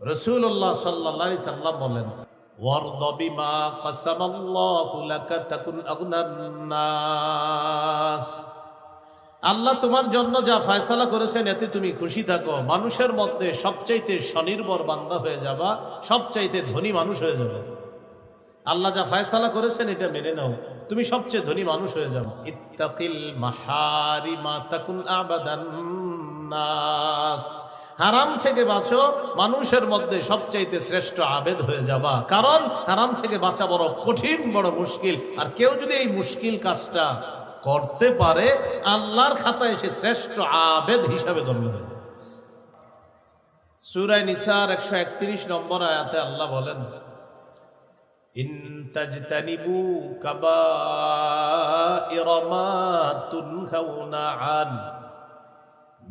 রাসূলুল্লাহ সাল্লাল্লাহু আলাইহি সাল্লাম বলেন, ওয়ারদ বিমা কাসামাল্লাহু লাকা তাকুন আগনান নাস। আল্লাহ তোমার জন্য যা ফয়সালা করেছেন এতে তুমি খুশি থাকো, মানুষের মধ্যে সবচাইতে স্বনির্ভর বান্দা হয়ে যাবা, সবচাইতে ধনী মানুষ হয়ে যাবে। আল্লাহ যা ফয়সালা করেছেন এটা মেনে নাও, তুমি সবচেয়ে ধনী মানুষ হয়ে যাবে। ইত্তাকিল মাহারিমা তাকুন আবাদান নাস। হারাম থেকে বাঁচো, মানুষের মধ্যে সবচাইতে শ্রেষ্ঠ আবেদ হয়ে যাবা। কারণ হারাম থেকে বাঁচা বড় কঠিন, বড় মুশকিল। আর কেউ যদি এই মুশকিল কাজটা করতে পারে, আল্লাহর খাতায় সে শ্রেষ্ঠ আবেদ হিসাবে জন্ম দেবে। সূরা নিসার 131 নম্বর আয়াতে আল্লাহ বলেন, ইন তাজতানিবু কাবাইরা মা তুনহাউনা আন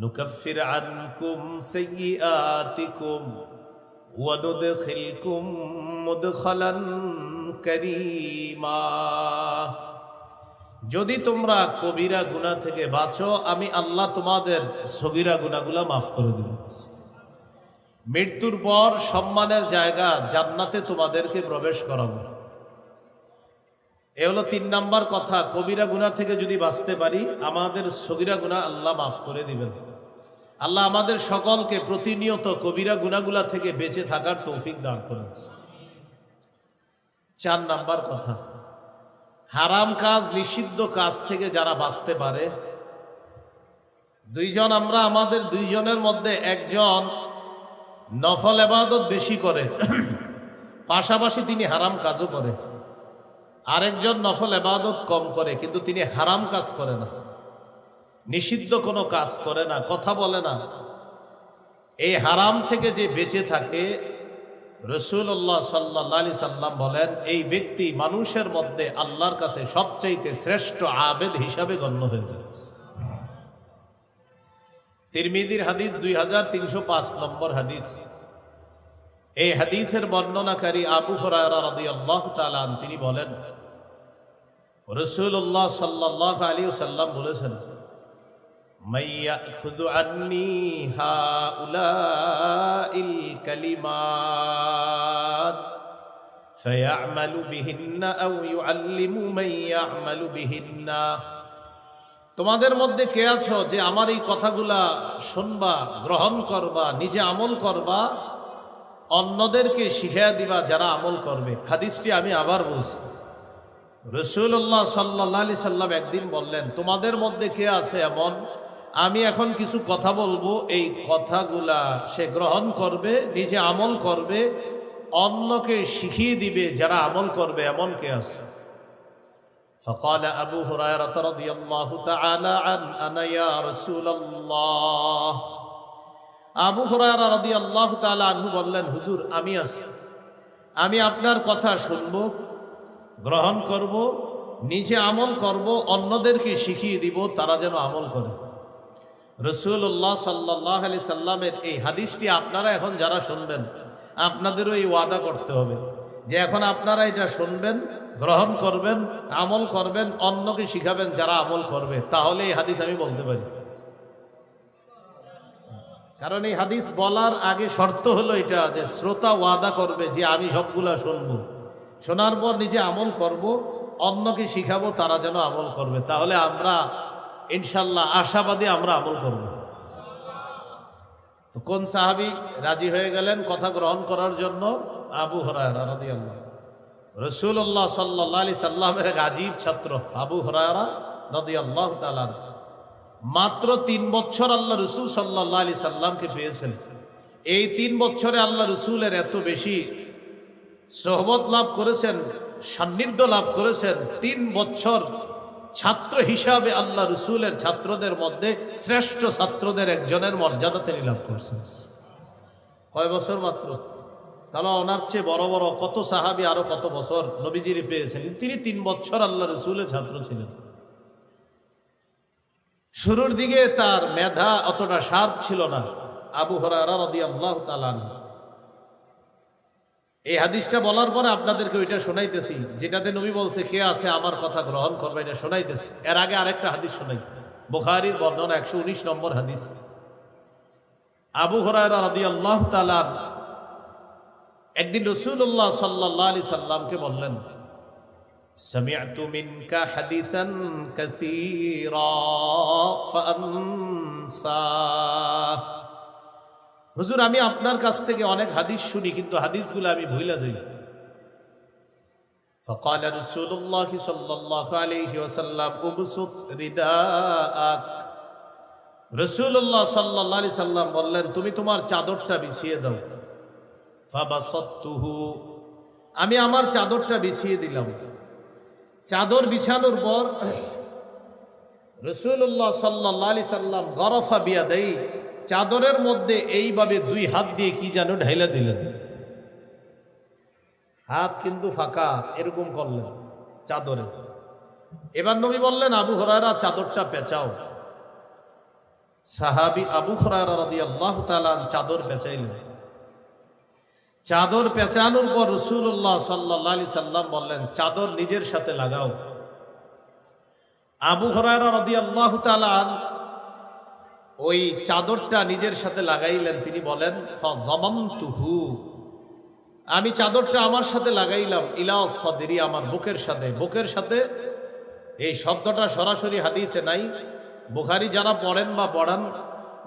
নুকাফির আনকুম সাইয়্যাতিকুম ওয়া নুদখিলকুম মুদখালান কারীমা। যদি তোমরা কবিরা গুনাহ থেকে বাঁচো, আমি আল্লাহ তোমাদের সগীরা গুনাহগুলো মাফ করে দেব। মৃত্যুর পর সম্মানের জায়গা জান্নাতে তোমাদেরকে প্রবেশ করাবো। এ হলো 3 নাম্বার কথা। কবিরা গুনাহ থেকে যদি বাঁচতে পারি, আমাদের সগীরা গুনাহ আল্লাহ মাফ করে দিবেন। আল্লাহ আমাদের সকলকে প্রতিনিয়ত কবিরা গুনাহগুলা থেকে বেঁচে থাকার তৌফিক দান করেন। 4 নাম্বার কথা, হারাম কাজ, নিষিদ্ধ কাজ থেকে যারা বাঁচতে পারে, আমাদের দুইজনের মধ্যে একজন নফল ইবাদত বেশি করে, পাশাপাশি তিনি হারাম কাজও করে। আরেকজন নফল ইবাদত কম করে, কিন্তু তিনি হারাম কাজ করে না, নিষিদ্ধ কোনো কাজ করে না, কথা বলে না। এই হারাম থেকে যে বেঁচে থাকে, রাসূলুল্লাহ সাল্লাল্লাহু আলাইহি সাল্লাম বলেন, এই ব্যক্তি মানুষের মধ্যে আল্লাহর কাছে সবচাইতে শ্রেষ্ঠ আবেদ হিসাবে গণ্য হয়ে যাচ্ছে। তিরমিজির হাদিস 2305 নম্বর হাদিস। এই হাদিসের বর্ণনাকারী আবু হুরায়রা রাদিয়াল্লাহু তাআলা আনহু তিনি বলেন, রাসূলুল্লাহ সাল্লাল্লাহু আলাইহি ওয়াসাল্লাম বলেছেন, মাইয়াখুযু আন্নী হাউলাইল কালিমাত ফায়া'মালু বিহিন্না আও ইউআল্লিমু মান ইয়া'মালু বিহিন্না। তোমাদের মধ্যে কে আছো যে আমার এই কথাগুলা শুনবা, গ্রহণ করবা, নিজে আমল করবা, অন্যদেরকে শিখিয়ে দিবা যারা আমল করবে। হাদিসটি আমি আবার বলছি, রাসূলুল্লাহ সাল্লাল্লাহু আলাইহি সাল্লাম একদিন বললেন, তোমাদের মধ্যে কে আছে এমন, আমি এখন কিছু কথা বলবো, এই কথাগুলা সে গ্রহণ করবে, নিজে আমল করবে, অন্যকে শিখিয়ে দিবে যারা আমল করবে, এমন কে আছে? فقال أبو هريرة رضي الله تعالى عنه أنا يا رسول الله। আবু হুরায়রা রাদিয়াল্লাহু তাআলা আনহু বললেন, হুজুর আমি আছি, আমি আপনার কথা শুনব, গ্রহণ করব, নিজে আমল করব, অন্যদেরকে শিখিয়ে দিব তারা যেন আমল করে। রাসূলুল্লাহ সাল্লাল্লাহু আলাইহি সাল্লামের এই হাদিসটি আপনারা এখন যারা শুনবেন, আপনাদেরও এই ওয়াদা করতে হবে যে এখন আপনারা এটা শুনবেন, গ্রহণ করবেন, আমল করবেন, অন্যকে শিখাবেন যারা আমল করবে, তাহলে এই হাদিস আমি বলতে পারি। কারণ এই হাদিস বলার আগে শর্ত হলো এটা যে শ্রোতা ওয়াদা করবে যে আমি সবগুলা শুনবো, শোনার পর নিজে আমল করব, অন্যকে শিখাবো তারা যেন আমল করবে। তাহলে আমরা ইনশাল্লাহ আশাবাদী আমরা আমল করব। তো কোন সাহাবী রাজি হয়ে গেলেন কথা গ্রহণ করার জন্য? আবু হুরায়রা রাদিয়াল্লাহু। রাসূলুল্লাহ সাল্লাল্লাহু আলাইহি সাল্লামের এক আজীব ছাত্র আবু হুরায়রা রাদিয়াল্লাহু তাআলা মাত্র 3 বছর আল্লাহ রাসূল সাল্লাল্লাহু আলাইহি সাল্লামকে পেয়েছেন। এই 3 বছরে আল্লাহ রাসূলের এত বেশি সোহবত লাভ করেছেন, সান্নিধ্য লাভ করেছেন। 3 বছর ছাত্র হিসাবে আল্লাহ রাসূলের ছাত্রদের মধ্যে শ্রেষ্ঠ ছাত্রদের একজনের মর্যাদা তিনি লাভ করেছেন। কয় বছর মাত্র? তাহলে ওনার চেয়ে বড় বড় কত সাহাবী আরো কত বছর নবীজির পেয়েছেন, তিনি 3 বছর আল্লাহ রাসূলের ছাত্র ছিলেন। শুরুর দিকে তার মেধা অতটা শার্প ছিল না। আবু হুরায়রা রাদিয়াল্লাহু তাআলা আনহু এই হাদিসটা বলার পরে আপনাদেরকে ওইটা শোনাইতেছি যেটাতে নবী বলছে কে আছে আমার কথা গ্রহণ করবে, এটা শোনাইতেছি। এর আগে আরেকটা হাদিস শোনাই, বুখারীর বর্ণনা 119 নম্বর হাদিস। আবু হুরায়রা রাদিয়াল্লাহু তাআলা একদিন রাসূলুল্লাহ সাল্লাল্লাহু আলাইহি সাল্লামকে বললেন, সামি'তু মিনকা হাদিসান কাসীরা ফাআনসা। হুজুর, আমি আপনার কাছ থেকে অনেক হাদিস শুনি, কিন্তু হাদিসগুলো আমি ভুলে যাই। فقال رسول الله صلى الله عليه وسلم ابسط رداءك। রাসূলুল্লাহ সাল্লাল্লাহু আলাইহি সাল্লাম বললেন, তুমি তোমার চাদরটা বিছিয়ে দাও। ফাবাসাততুহু, আমি আমার চাদরটা বিছিয়ে দিলাম। চাদর বিছানোর পর রাসূলুল্লাহ সাল্লাল্লাহু আলাইহি সাল্লাম গরফা বিয়াদাই, চাদরের মধ্যে এইভাবে দুই হাত দিয়ে কি যেন ঢাইলা দিলেন। হাত কিন্তু ফাঁকা, এরকম করলেন চাদরে। এবার নবী বললেন, আবু হুরায়রা চাদরটা পেঁচাও। সাহাবী আবু হুরায়রা রাদিয়াল্লাহু তাআলা চাদর পেঁচাইলেন। চাদর পেঁচানোর পর রাসূলুল্লাহ সাল্লাল্লাহু আলাইহি সাল্লাম বললেন, চাদর নিজের সাথে লাগাও। আবু হুরায়রা রাদিয়াল্লাহু তাআলা ওই চাদরটা নিজের সাথে লাগাইলেন। তিনি বলেন, ফাযামামতুহু, আমি চাদরটা আমার সাথে লাগাইলাম। ইলা সাদরি, আমার বুকের সাথে। বুকের সাথে এই শব্দটা সরাসরি হাদিসে নাই। বুখারী যারা পড়েন বা পড়ান,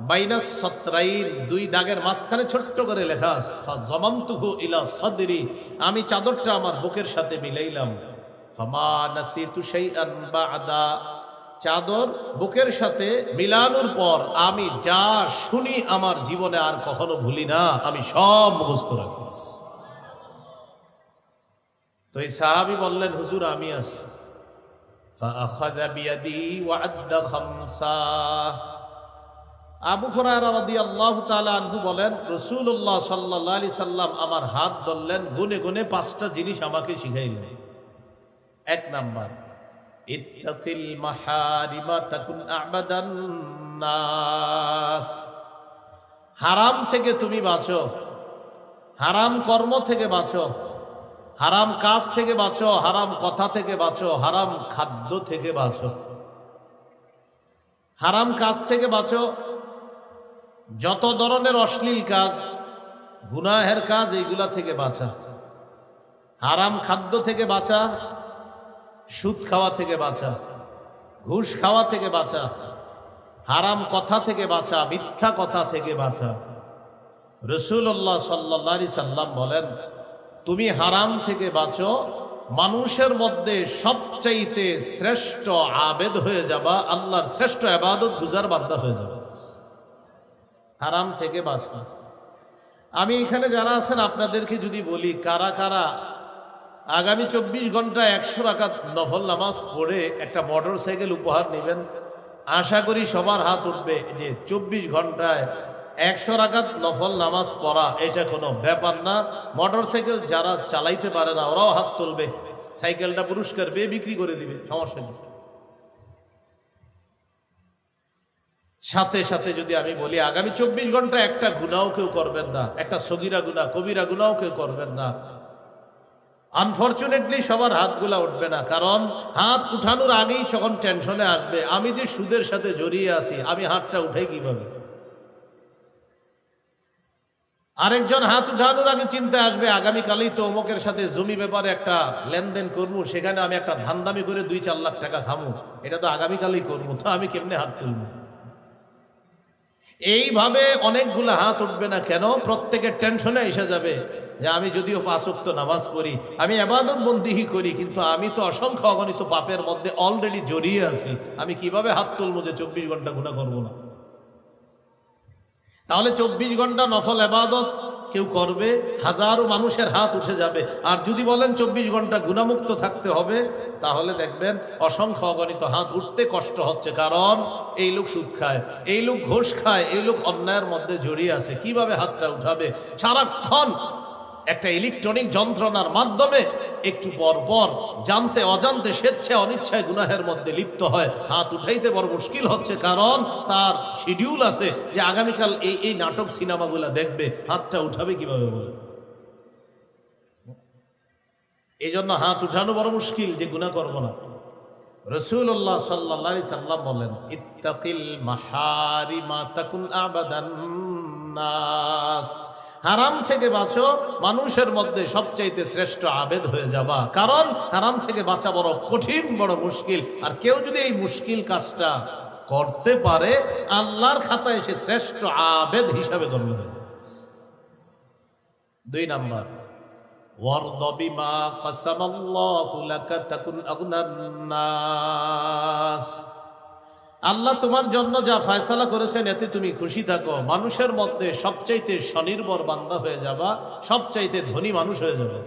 বাইনাস সাতরাইন, দুই দাগের মাঝখানে ছোট্ট করে লেখা আছে, ফাযামামতুহু ইলা সাদরি, আমি চাদরটা আমার বুকের সাথে মিলাইলাম। ফামা নাসিতু শাইআন বা'দা, চাদর বুকের সাথে মিলানোর পর আমি যা শুনি আমার জীবনে আর কখনো ভুলি না, আমি সব মুখস্থ রাখি। তো এই সাহাবী বললেন, হুজুর আমি আছি। ফাআখাযা বিয়াদি ওয়া আদ্দা খামসা। আবু হুরায়রা রাদিয়াল্লাহু তাআলা আনহু বলেন, রাসূলুল্লাহ সাল্লাল্লাহু আলাইহি সাল্লাম আমার হাত ধরলেন, গুনে গুনে 5টা জিনিস আমাকে শিখাইলেন। 1 নাম্বার, ইত্তাকিল মাহারিমা তাকুন আ'বাদান নাস। হারাম থেকে তুমি বাঁচো, হারাম কর্ম থেকে বাঁচো, হারাম কাজ থেকে বাঁচো, হারাম কথা থেকে বাঁচো, হারাম খাদ্য থেকে বাঁচো। হারাম কাজ থেকে বাঁচো, যত ধরনের অশ্লীল কাজ, গুনাহের কাজ, এইগুলা থেকে বাঁচা। হারাম খাদ্য থেকে বাঁচা, সুদ খাওয়া থেকে বাঁচা, ঘুষ খাওয়া থেকে বাঁচা, হারাম কথা থেকে বাঁচা, মিথ্যা কথা থেকে বাঁচা। রাসূলুল্লাহ সাল্লাল্লাহু আলাইহি সাল্লাম বলেন, তুমি হারাম থেকে বাঁচো, মানুষের মধ্যে সবচাইতে শ্রেষ্ঠ আবেদ হয়ে যাবা, আল্লাহর শ্রেষ্ঠ ইবাদত গুজার বান্দা হয়ে যাবে। হারাম থেকে বাঁচা। আমি এখানে যারা আছেন আপনাদেরকে যদি বলি, কারা কারা আগামী 24 ঘন্টায় 100 রাকাত নফল নামাজ পড়ে একটা মোটর সাইকেল উপহার নেবেন? আশা করি সবার হাত উঠবে যে 24 ঘন্টায় 100 রাকাত নফল নামাজ পড়া এটা কোনো ব্যাপার না। মোটর সাইকেল যারা চালাইতে পারে না ওরাও হাত তুলবে, সাইকেলটা পুরস্কার পেয়ে বিক্রি করে দিবে, সমস্যা নেই। সাথে সাথে যদি আমি বলি, আগামী 24 ঘন্টা একটা গুনাও কেউ করবেন না, একটা সগীরা গুনাহ কবিরা গুনাও কেউ করবেন না। আনফরচুনেটলি সবার হাতগুলা উঠবে না, কারণ হাত উঠানোর আগেই যখন টেনশনে আসবে, আমি যে সুদের সাথে জড়িয়ে আছি, আমি হাতটা উঠাই কিভাবে। আরেকজন হাত উঠানোর আগে চিন্তা আসবে, আগামীকালই তো অমুকের সাথে জমি ব্যাপারে একটা লেনদেন করবো, সেখানে আমি একটা ধান্দামি করে 2-4 লাখ টাকা খামু, এটা তো আগামীকালই করবো, তো আমি কেমনে হাত তুলবো। এইভাবে অনেকগুলো হাত উঠবে না কেন? প্রত্যেকের টেনশনে এসে যাবে যে আমি যদিও 5 ওয়াক্ত নামাজ পড়ি, আমি ইবাদত বন্দিহি করি, কিন্তু আমি তো অসংখ্য অগণিত পাপের মধ্যে অলরেডি জড়িয়ে আছি, আমি কিভাবে হাত তুলবো যে 24 ঘন্টা গুনাহ করবো না। তাহলে 24 ঘন্টা নফল ইবাদত কেউ করবে, হাজারো মানুষের হাত উঠে যাবে। আর যদি বলেন 24 ঘন্টা গুনাহমুক্ত থাকতে হবে, তাহলে দেখবেন অসংখ্য অগণিত হাত উঠতে কষ্ট হচ্ছে, কারণ এই লোক সুদ খায়, এই লোক ঘুষ খায়, এই লোক অন্যায়ের মধ্যে জড়িয়ে আছে। কিভাবে হাতটা উঠাবে? সারাক্ষণ একটা ইলেকট্রনিক যন্ত্রণার মাধ্যমে একটু পর পর জানতে অজান্তে স্বেচ্ছায় অনিচ্ছায় গুনাহের মধ্যে লিপ্ত হয়, হাত উঠাইতে বড় মুশকিল হচ্ছে, কারণ তার শিডিউল আছে যে আগামীকাল এই নাটক সিনেমাগুলো দেখবে, হাতটা উঠাবে কিভাবে বলে। এই জন্য হাত উঠানো বড় মুশকিল যে গুনাহ করব না। রাসূলুল্লাহ সাল্লাল্লাহু আলাইহি সাল্লাম বলেন, ইত্তাকিল মাহারিমা তাকুন আবাদান নাস। হারাম থেকে বাঁচো, মানুষের মধ্যে সবচাইতে শ্রেষ্ঠ আবেদ হয়ে যাবা। কারণ হারাম থেকে বাঁচা বড় কঠিন, বড় মুশকিল। আর কেউ যদি এই মুশকিল কাজটা করতে পারে, আল্লাহর খাতায় সে শ্রেষ্ঠ আবেদ হিসাবে জন্ম নেবে। 2 নাম্বার, ওয়ারদ বিমা কাসামাল্লাহু লাকা তাকুন আগনান নাস। আল্লাহ তোমার জন্য যা ফয়সালা করেছেন এতে তুমি খুশি থাকো, মানুষের মধ্যে সবচাইতে স্বনির্ভর বান্দা হয়ে যাবা, সবচাইতে ধনী মানুষ হয়ে যাবে।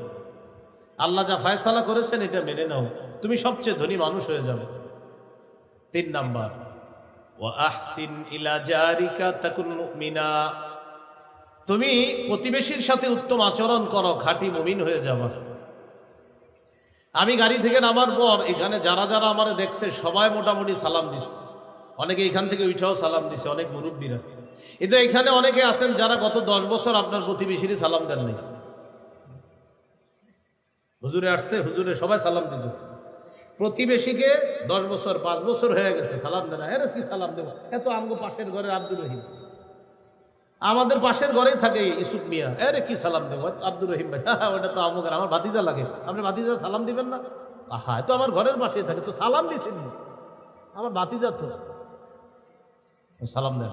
আল্লাহ যা ফয়সালা করেছেন এটা মেনে নাও, তুমি সবচেয়ে ধনী মানুষ হয়ে যাবে। 3 নাম্বার, ওয়া আহসিন ইলা জারিকা তাকুন মুমিনা। তুমি প্রতিবেশীর সাথে উত্তম আচরণ করো, খাঁটি মুমিন হয়ে যাবা। আমি গাড়ি থেকে নামার পর এখানে যারা যারা আমার দেখছে সবাই মোটামুটি সালাম দিচ্ছে, অনেকে এখান থেকে উঠাও সালাম দিছে, অনেক মুরব্বীরা। কিন্তু এখানে অনেকে আছেন যারা গত 10 বছর আপনার প্রতিবেশীরই সালাম দেন নাই। হুজুরে আসছে, হুজুরে সবাই সালাম দিতেছে, প্রতিবেশীকে 10 বছর 5 বছর হয়ে গেছে সালাম দেন। এর কি সালাম দেবো, এত আমগো পাশের ঘরের আব্দুর রহিম, আমাদের পাশের ঘরেই থাকে ইউসুফ মিয়া, এর কি সালাম দেবো আব্দুর রহিম ভাই, ওটা তো আমগের, আমার ভাতিজা লাগে, আপনি ভাতিজা সালাম দিবেন না? আহা, তো আমার ঘরের পাশেই থাকে, তো সালাম দিছেন, আমার ভাতিজা তো সালাম দেন।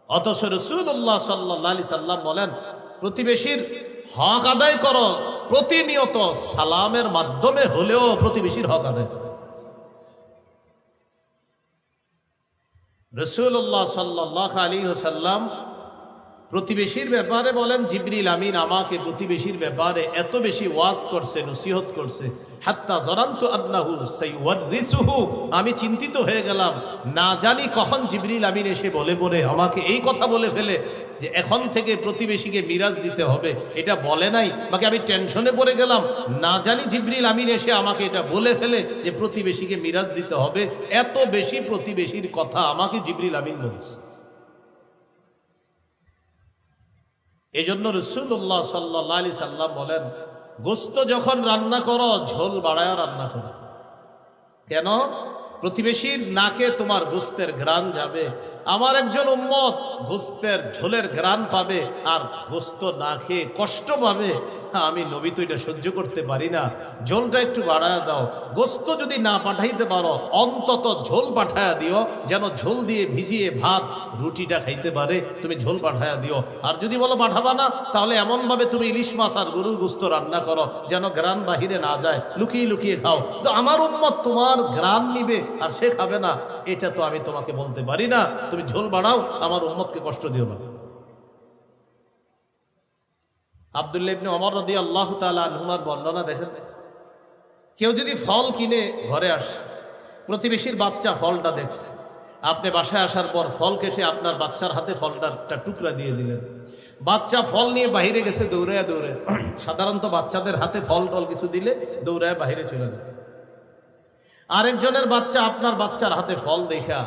অথচ রাসূলুল্লাহ সাল্লাল্লাহু আলাইহি সাল্লাম বলেন, প্রতিবেশীর হক আদায় করো, প্রতিনিয়ত সালামের মাধ্যমে হলেও প্রতিবেশীর হক আদায় করো। রাসূলুল্লাহ সাল্লাল্লাহু আলাইহি ওয়াসাল্লাম প্রতিবেশীর ব্যাপারে বলেন, জিবরিল আমিন আমাকে প্রতিবেশীর ব্যাপারে এত বেশি ওয়াজ করছে, নসিহত করছে, হাত্তা জরান্তু আন্নাহু সাইওয়ারিসুহু, আমি চিন্তিত হয়ে গেলাম, না জানি কখন জিবরিল আমিন এসে বলে পড়ে আমাকে এই কথা বলে ফেলে যে এখন থেকে প্রতিবেশীকে মিরাজ দিতে হবে। এটা বলে নাই, বাকি আমি টেনশনে পড়ে গেলাম, না জানি জিবরিল আমিন এসে আমাকে এটা বলে ফেলে যে প্রতিবেশীকে মিরাজ দিতে হবে। এত বেশি প্রতিবেশীর কথা আমাকে জিবরিল আমিন বলছে। এই জন্য রাসূলুল্লাহ সাল্লাল্লাহু আলাইহি সাল্লাম বলেন, গোস্ত যখন রান্না করো ঝোল বাড়ায় রান্না করো। কেন? প্রতিবেশীর নাকে তোমার গোস্তের ঘ্রাণ যাবে, আমার একজন উম্মত গোস্তের ঝোলের ঘ্রাণ পাবে আর গোস্ত না খেয়ে কষ্ট পাবে। আমি নবী তো এটা সহ্য করতে পারি না, ঝোলটা একটু বাড়ায় দাও। গোস্ত যদি না পাঠাইতে পারো অন্তত ঝোল পাঠায়া দিও, যেন ঝোল দিয়ে ভিজিয়ে ভাত রুটিটা খাইতে পারে, তুমি ঝোল পাঠায়া দিও। আর যদি বলো পাঠাবা না, তাহলে এমনভাবে তুমি ইলিশ মাছ আর গরুর গোস্ত রান্না করো যেন ঘ্রাণ বাহিরে না যায়, লুকিয়ে লুকিয়ে খাও। তো আমার উম্মত তোমার ঘ্রাণ নিবে আর সে খাবে না, এটা তো আমি তোমাকে বলতে পারি না। তুমি ঝোল বাড়াও, আমার উম্মতকে কষ্ট দিও না। আব্দুল্লাহ ইবনে ওমর রাদিয়াল্লাহু তাআলা আনহুমার বর্ণনা দেখেন, কেউ যদি ফল কিনে ঘরে আসে, প্রতিবেশীর বাচ্চা ফলটা দেখছে, আপনি বাসায় আসার পর ফল কেটে আপনার বাচ্চার হাতে ফলটার একটা টুকরা দিয়ে দিলেন, বাচ্চা ফল নিয়ে বাইরে গেছে দৌড়ায় দৌড়ে। সাধারণত বাচ্চাদের হাতে ফল টল কিছু দিলে দৌড়ায় বাইরে চলে যায়। আরেকজনের বাচ্চা আপনার বাচ্চার হাতে ফল দেখা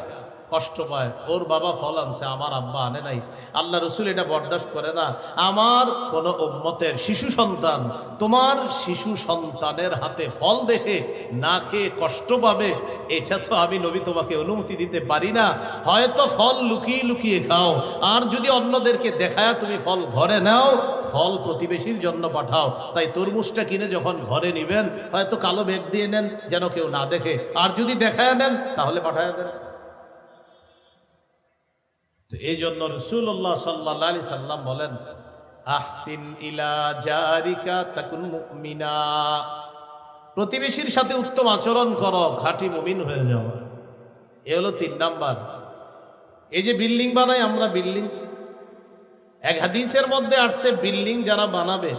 কষ্ট পায়, ওর বাবা ফল আনছে, আমার আব্বা আনে নাই। আল্লাহ রসুল এটা বরদাস্ত করে না। আমার কোন উম্মতের শিশু সন্তান তোমার শিশু সন্তানের হাতে ফল দেখে না খেয়ে কষ্ট পাবে, এটা তো আমি নবী তোমাকে অনুমতি দিতে পারি না। হয়তো ফল লুকিয়ে লুকিয়ে খাও, আর যদি অন্যদেরকে দেখায় তুমি ফল ঘরে নাও, ফল প্রতিবেশীর জন্য পাঠাও। তাই তরমুজটা কিনে যখন ঘরে নিবেন, হয়তো কালো ব্যাগ দিয়ে নেন যেন কেউ না দেখে, আর যদি দেখায় নেন তাহলে পাঠায় দেন। এই জন্য রাসূলুল্লাহ সাল্লাল্লাহু আলাইহি সাল্লাম বলেন, আহসিন ইলা জারিকা তাকুন মুমিনা, প্রতিবেশীর সাথে উত্তম আচরণ করো, খাঁটি মুমিন হয়ে যাও। এ হলো 3 নাম্বার। এই যে বিল্ডিং বানাই আমরা, বিল্ডিং, এক হাদিসের মধ্যে আসছে বিল্ডিং যারা বানাবে,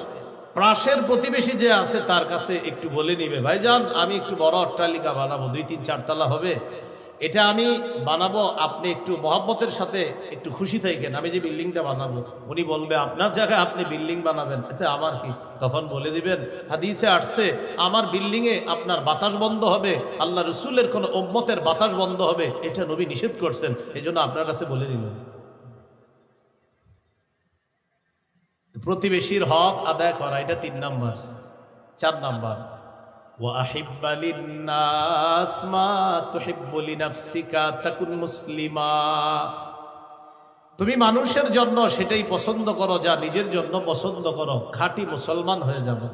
পাশের প্রতিবেশী যে আছে তার কাছে একটু বলে নিবে, ভাইজান আমি একটু বড় অট্টালিকা বানাবো, 2-3-4 তলা হবে, এটা আমি বানাবো, আপনি একটু মহব্বতের সাথে একটু খুশি থাকেন, আমি যে বিল্ডিংটা বানাবো। উনি বলবে আপনার জায়গায় আপনি বিল্ডিং বানাবেন, এতে আমার কি? তখন বলে দিবেন, হাদিসে আসছে আমার বিল্ডিংয়ে আপনার বাতাস বন্ধ হবে, আল্লাহ রসুলের কোন উম্মতের বাতাস বন্ধ হবে, এটা নবী নিষেধ করছেন, এই জন্য আপনার কাছে বলে দিলেন। প্রতিবেশীর হক আদায় করা, এটা 3 নাম্বার। 4 নাম্বার, وَأَحِبَّ لِلنَّاسِ مَا تُحِبُّ لِنَفْسِكَ تَكُنْ مُسْلِمًا, তুমি মানুষের জন্য সেটাই পছন্দ করো যা নিজের জন্য পছন্দ করো, খাঁটি মুসলমান হয়ে যাবে।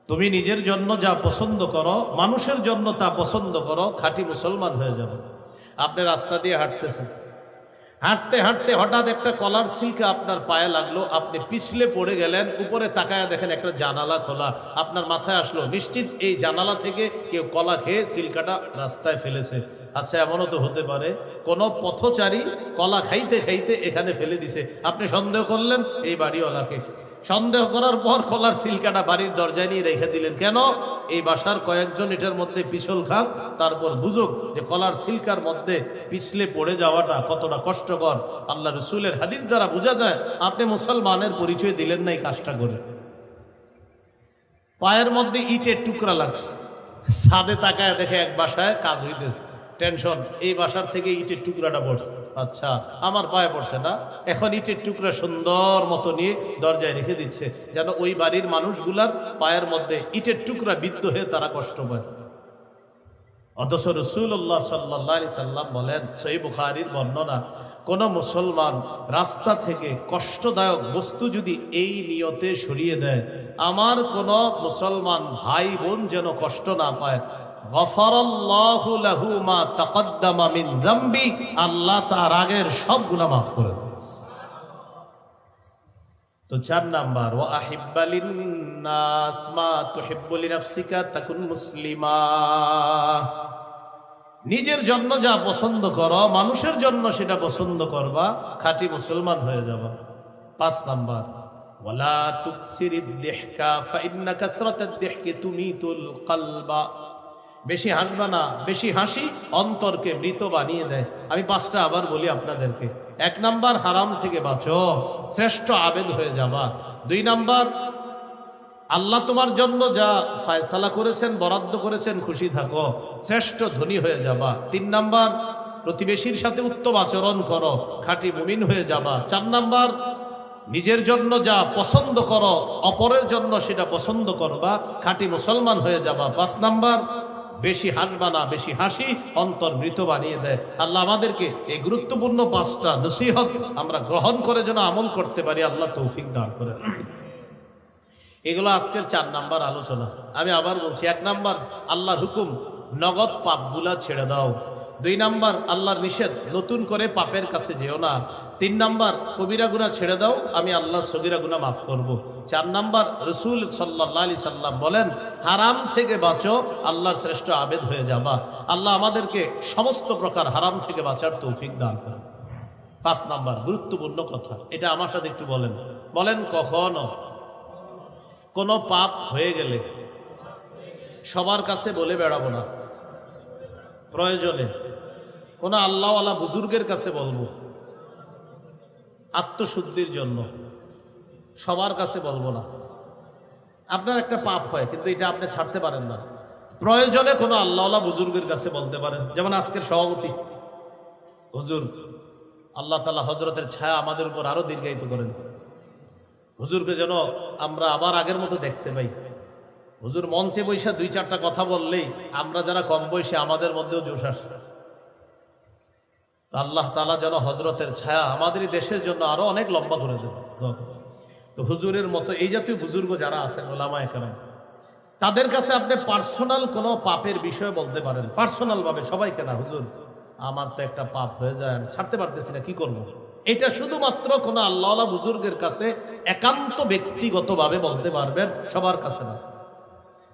তুমি নিজের জন্য যা পছন্দ করো, মানুষের জন্য তা পছন্দ করো, খাঁটি মুসলমান হয়ে যাবে। আপনি রাস্তা দিয়ে হাঁটতেছেন, হাঁটতে হাঁটতে হঠাৎ একটা কলার সিল্কে আপনার পায়ে লাগলো, আপনি পিছলে পড়ে গেলেন, উপরে তাকায়া দেখেন একটা জানালা খোলা। আপনার মাথায় আসলো নিশ্চিত এই জানালা থেকে কেউ কলা খেয়ে সিল্কাটা রাস্তায় ফেলেছে। আচ্ছা, এমনও তো হতে পারে কোনো পথচারী কলা খাইতে খাইতে এখানে ফেলে দিছে। আপনি সন্দেহ করলেন এই বাড়িওয়ালাকে, সন্দেহ করার পর কলার সিলকাটা বাড়ির দরজায় নিয়ে রেখে দিলেন। কেন? এই বাসার কয়েকজন এটার মধ্যে পিছল খাক, তারপর বুঝুক যে কলার সিলকার মধ্যে পিছলে পড়ে যাওয়াটা কতটা কষ্টকর। আল্লাহ রসুলের হাদিস দ্বারা বোঝা যায় আপনি মুসলমানের পরিচয় দিলেন না এই কাজটা করে। পায়ের মধ্যে ইটের টুকরা লাগছে, ছাদে তাকায় দেখে এক বাসায় কাজ হইতেছে, টেনশন, এই বাসার থেকে ইটের টুকরাটা পড়ছে। আচ্ছা, আমার পায়ে পড়ছে না, এখন ইটের টুকরা সুন্দর মতো নিয়ে দরজায় রেখে দিচ্ছে যেন ওই বাড়ির মানুষগুলার পায়ের মধ্যে ইটের টুকরা বিদ্ধ হয়ে তারা কষ্ট পায়। অথচ রাসূলুল্লাহ সাল্লাল্লাহু আলাইহি সাল্লাম বলেন, সহিহ বুখারীর বর্ণনা, কোন মুসলমান রাস্তা থেকে কষ্টদায়ক বস্তু যদি এই নিয়তে সরিয়ে দেয়, আমার কোন মুসলমান ভাই বোন যেন কষ্ট না পায়, গফারাল্লাহু লাহু মা তাকদ্দামা মিন যামবি, আল্লাহ তার আগের সব গুনাহ মাফ করে দেন। তো 4 নাম্বার, ওয়া আহিব্বা লিন-নাস মা তুহিব্বু লিনাফসিকা তাকুন মুসলিমা। নিজের জন্য যা পছন্দ করো, মানুষের জন্য সেটা পছন্দ করবা, খাঁটি মুসলমান হয়ে যাবা। 5 নাম্বার, ওয়ালা তুকসিরিদ দিহকা ফাইন্না কাসরাতাদ দিহকি তুমিতুল কলবা। বেশি হাসবা না, বেশি হাসি অন্তরকে মৃত বানিয়ে দেয়। আমি 5টা আবার বলি আপনাদেরকে। 1 নাম্বার, হারাম থেকে বাঁচো, শ্রেষ্ঠ আবেদ হয়ে যাবা। 2 নাম্বার, আল্লাহ তোমার জন্য যা ফয়সালা করেছেন, বরাদ্দ করেছেন, খুশি থাকো, শ্রেষ্ঠ ধনী হয়ে যাবা। 3 নাম্বার, প্রতিবেশীর সাথে উত্তম আচরণ করো, খাঁটি মুমিন হয়ে যাবা। 4 নাম্বার, নিজের জন্য যা পছন্দ করো, অপরের জন্য সেটা পছন্দ করবা, খাঁটি মুসলমান হয়ে যাবা। 5 নাম্বার, বেশি হাসবা না, বেশি হাসি অন্তর মৃত বানিয়ে দেয়। আল্লাহ আমাদেরকে এই গুরুত্বপূর্ণ 5টা নসিহত আমরা গ্রহণ করে যেন আমল করতে পারি, আল্লাহ তৌফিক দান করেন। এগুলো আজকের 4 নাম্বার আলোচনা। আমি আবার বলছি, 1 নাম্বার, আল্লাহর হুকুম, নগদ পাপগুলা ছেড়ে দাও। 2 নাম্বার, আল্লাহর নিষেধ, নতুন করে পাপের কাছে যেও না। 3 নাম্বার, কবিরা গুনাহ ছেড়ে দাও, আমি আল্লাহ সগীরা গুনাহ মাফ করব। 4 নাম্বার, রাসূল সাল্লাল্লাহু আলাইহি সাল্লাম বলেন, হারাম থেকে বাঁচো, আল্লাহর শ্রেষ্ঠ আবেদ হয়ে যাবা। আল্লাহ আমাদেরকে সমস্ত প্রকার হারাম থেকে বাঁচার তৌফিক দান করেন। 5 নাম্বার গুরুত্বপূর্ণ কথা, এটা আমার সাথে একটু বলেন। বলেন, কখনো কোনো পাপ হয়ে গেলে সবার কাছে বলে বেড়াবো না, প্রয়োজনে কোনো আল্লাহওয়ালা বুজুর্গের কাছে বলবো, আত্মশুদ্ধির জন্য। সবার কাছে বলবো না। আপনার একটা পাপ হয় কিন্তু এটা আপনি ছাড়তে পারেন না, প্রয়োজনে কোনো আল্লাহওয়ালা বুজুর্গের কাছে বলতে পারেন। যেমন আজকের সভাপতি হুজুর, আল্লাহ তাআলা হযরতের ছায়া আমাদের উপর আরো দীর্ঘায়িত করেন। হুজুরকে যেন আমরা আবার আগের মতো দেখতে পাই। হুজুর মঞ্চে বৈশা 2-4টা কথা বললেই আমরা যারা কম বয়সী আমাদের মধ্যেও জোশ আসে। আল্লাহ তাআলা যেন হযরতের ছায়া আমাদের দেশের জন্য আরো অনেক লম্বা করে দেন। তো হুজুরের মতো এই জাতীয় বুজুর্গ যারা আছেন, ওলামায়ে কেরাম, তাদের কাছে আপনি পার্সোনাল কোনো পাপের বিষয় বলতে পারেন, পার্সোনাল ভাবে, সবাইকে না। হুজুর, আমার তো একটা পাপ হয়ে যায়, আমি ছাড়তে পারতেছি না, কি করবো? এটা শুধুমাত্র কোনো আল্লাহওয়ালা বুজুর্গের কাছে একান্ত ব্যক্তিগতভাবে বলতে পারবেন, সবার কাছে না।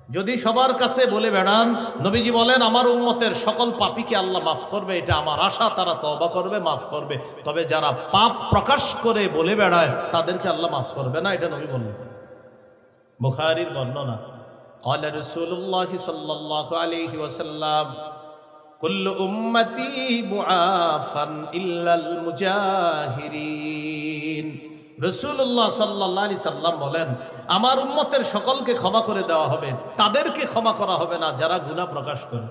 যদি সবার কাছে বলে বেড়ান, নবীজি বলেন আমার উম্মতের সকল পাপীকে আল্লাহ মাফ করবে, এটা আমার আশা, তারা তওবা করবে, মাফ করবে। তবে যারা পাপ প্রকাশ করে বলে বেড়ায় তাদেরকে আল্লাহ মাফ করবে না, এটা নবী বললেন। বুখারীর বর্ণনা, ক্বালা রাসূলুল্লাহ সাল্লাল্লাহু আলাইহি ওয়াসাল্লাম, কুল্লু উম্মতি মুআফান ইল্লাল মুজাহিরিন। রাসূলুল্লাহ সাল্লাল্লাহু আলাইহি সাল্লাম বলেন, আমার উম্মতের সকলকে ক্ষমা করে দেওয়া হবে, তাদেরকে ক্ষমা করা হবে না যারা গুনাহ প্রকাশ করে।